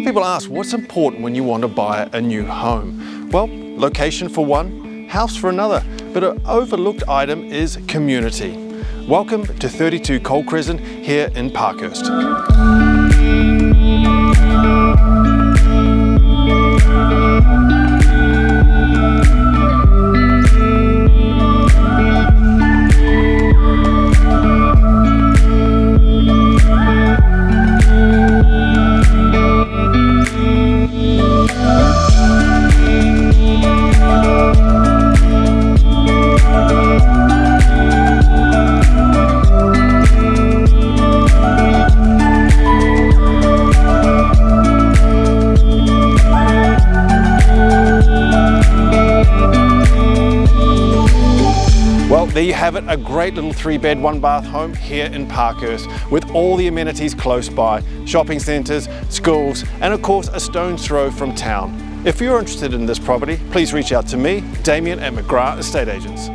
people ask, what's important when you want to buy a new home? Well, location for one, house for another, but an overlooked item is community. Welcome to 32 Cold Crescent here in Parkhurst. Well, there you have it, a great little 3-bed, 1-bath home here in Parkhurst with all the amenities close by, shopping centres, schools, and of course a stone's throw from town. If you're interested in this property, please reach out to me, Damion at McGrath Estate Agents.